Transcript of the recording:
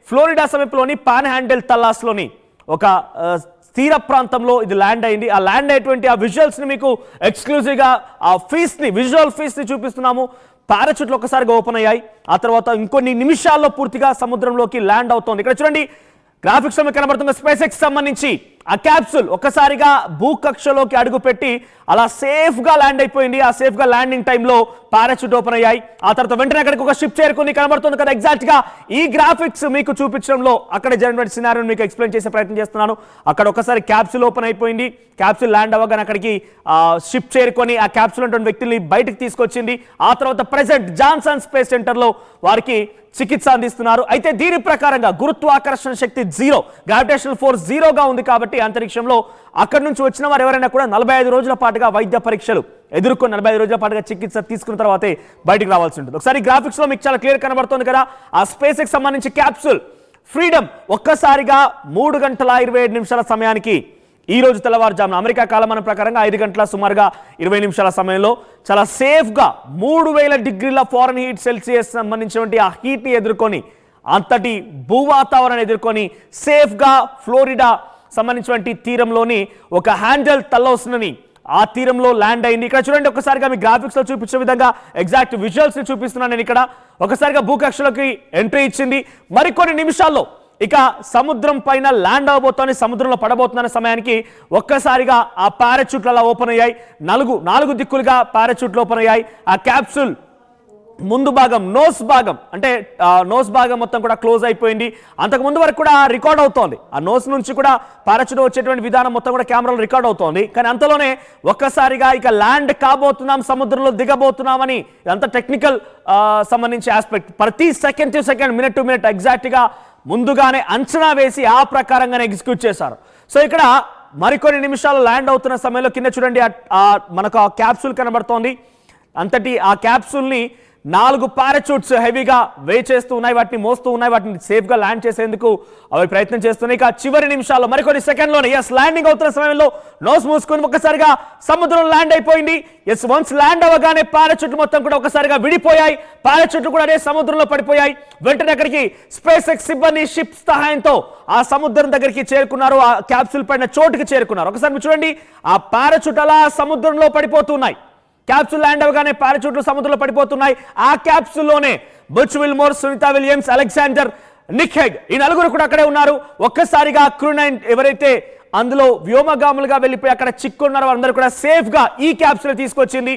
Florida సమీపంలోని pan handle తల్లాస్లోని ఒక తీర ప్రాంతంలో ఇది ల్యాండ్ అయింది. ఆ ల్యాండ్ అయ్యేటువంటి ఆ విజువల్స్ని మీకు ఎక్స్క్లూజివ్గా ఆ ఫీస్ని విజువల్ ఫీస్ని చూపిస్తున్నాము. పారాచూట్లు ఒక్కసారిగా ఓపెన్ అయ్యాయి. ఆ తర్వాత ఇంకొన్ని నిమిషాల్లో పూర్తిగా సముద్రంలోకి ల్యాండ్ అవుతోంది. ఇక్కడ చూడండి గ్రాఫిక్స్ లో కనబడుతున్న స్పేస్ ఎక్స్ సంబంధించి ఆ క్యాప్సూల్ ఒక్కసారిగా భూకక్షలోకి అడుగుపెట్టి అలా సేఫ్ గా ల్యాండ్ అయిపోయింది. ఆ సేఫ్ గా ల్యాండింగ్ టైంలో పారాచూట్ ఓపెన్ అయ్యాయి. ఆ తర్వాత వెంటనే అక్కడికి ఒక షిప్ చేరుకుని కనబడుతుంది కదా. ఎగ్జాక్ట్ గా ఈ గ్రాఫిక్స్ మీకు చూపించడంలో అక్కడ జరిగిన సినారియోని మీకు ఎక్స్ప్లెయిన్ చేసే ప్రయత్నం చేస్తున్నాను. అక్కడ ఒకసారి క్యాప్సూల్ ఓపెన్ అయిపోయింది. క్యాప్సూల్ ల్యాండ్ అవ్వగానే అక్కడికి షిప్ చేరుకొని ఆ క్యాప్సూల్ ఉన్నటువంటి వ్యక్తుల్ని బయటకు తీసుకొచ్చింది. ఆ తర్వాత ప్రెసెంట్ జాన్సన్ స్పేస్ సెంటర్ లో వారికి చికిత్స అందిస్తున్నారు. అయితే దీని ప్రకారంగా గురుత్వాకర్షణ శక్తి జీరో, గ్రావిటేషనల్ ఫోర్స్ జీరోగా ఉంది కాబట్టి అంతరిక్షంలో అక్కడి నుంచి వచ్చిన వారు ఎవరైనా కూడా 45 రోజుల పాటుగా వైద్య పరీక్షలు ఎదుర్కొని 45 రోజుల పాటుగా చికిత్స తీసుకున్న తర్వాతే బయటకు రావాల్సి ఉంటుంది. ఒకసారి గ్రాఫిక్స్ లో మీకు చాలా క్లియర్ కనబడుతుంది కదా. ఆ స్పేస్ కి సంబంధించి క్యాప్సూల్ ఫ్రీడమ్ ఒక్కసారిగా 3 గంటల 27 నిమిషాల సమయానికి ఈ రోజు తెల్లవారుజామున అమెరికా కాలమానం ప్రకారంగా 5 గంటల సుమారుగా 20 నిమిషాల సమయంలో చాలా సేఫ్గా 3000 డిగ్రీల ఫారెన్ హీట్ సెల్సియస్ సంబంధించినటువంటి ఆ హీట్ని ఎదుర్కొని అంతటి భూవాతావరణాన్ని ఎదుర్కొని సేఫ్గా ఫ్లోరిడా సంబంధించినటువంటి తీరంలోని ఒక హ్యాండల్ తల్లౌస్ని ఆ తీరంలో ల్యాండ్ అయింది. ఇక్కడ చూడండి ఒక్కసారిగా మీ గ్రాఫిక్స్లో చూపించే విధంగా ఎగ్జాక్ట్ విజువల్స్ని చూపిస్తున్నాను నేను. ఇక్కడ ఒకసారిగా భూకక్షలోకి ఎంట్రీ ఇచ్చింది. మరికొన్ని నిమిషాల్లో ఇక సముద్రం పైన ల్యాండ్ అవ్వబోతోంది, సముద్రంలో పడబోతున్న సమయానికి ఒక్కసారిగా ఆ పారాచూట్లు అలా ఓపెన్ అయ్యాయి. నాలుగు దిక్కులుగా పారాచూట్లు ఓపెన్ అయ్యాయి. ఆ క్యాప్సూల్ ముందు భాగం నోస్ భాగం అంటే నోస్ భాగం మొత్తం కూడా క్లోజ్ అయిపోయింది. అంతకు ముందు వరకు కూడా రికార్డ్ అవుతోంది. ఆ నోస్ నుంచి కూడా పారాచూట్ వచ్చేటువంటి విధానం మొత్తం కూడా కెమెరాలో రికార్డ్ అవుతోంది. కానీ అంతలోనే ఒక్కసారిగా ఇక ల్యాండ్ కాబోతున్నాం, సముద్రంలో దిగబోతున్నామని ఇదంతా టెక్నికల్ సంబంధించి ఆస్పెక్ట్. ప్రతి second to second, minute to minute ఎగ్జాక్ట్గా ముందుగానే అంచనా వేసి ఆ ప్రకారంగానే ఎగ్జిక్యూట్ చేశారు. సో ఇక్కడ మరికొన్ని నిమిషాలు ల్యాండ్ అవుతున్న సమయంలో కింద చూడండి మనకు ఆ క్యాప్సూల్ కనబడుతోంది. అంతటి ఆ క్యాప్సూల్ని 4 పారాచూట్స్ హెవీగా వే చేస్తూ ఉన్నాయి, వాటిని మోస్తూ ఉన్నాయి, వాటిని సేఫ్గా ల్యాండ్ చేసేందుకు అవి ప్రయత్నం చేస్తున్నాయి. ఇక చివరి నిమిషాల్లో మరికొన్ని సెకండ్లోనే ల్యాండింగ్ అవుతున్న సమయంలో నోస్ మూసుకొని ఒక్కసారిగా సముద్రం ల్యాండ్ అయిపోయింది. వన్స్ ల్యాండ్ అవ్వగానే పారాచూట్లు మొత్తం కూడా ఒకసారిగా విడిపోయాయి. పారాచూట్లు కూడా అదే సముద్రంలో పడిపోయాయి. వెంటనే అక్కడికి స్పేస్ ఎక్స్ సిబ్బంది షిప్ సహాయంతో ఆ సముద్రం దగ్గరికి చేరుకున్నారు. ఆ క్యాప్సూల్ పైన చోటుకి చేరుకున్నారు. ఒకసారి మీరు చూడండి, ఆ పారాచూట్ అలా సముద్రంలో పడిపోతున్నాయి. క్యాప్సూల్ ల్యాండ్ అవగానే పారాచూట్లు సముద్రంలో పడిపోతున్నాయి. ఆ క్యాప్సూల్లోనే Butch Wilmore, Sunita Williams, Alexander, Nick Hague ఈ నలుగురు కూడా అక్కడే ఉన్నారు. ఒక్కసారిగా క్రూ 9 ఎవరైతే అందులో వ్యోమగాములుగా వెళ్ళిపోయి అక్కడ చిక్కున్నారో అందరూ కూడా సేఫ్గా ఈ క్యాప్సూల్ తీసుకొచ్చింది.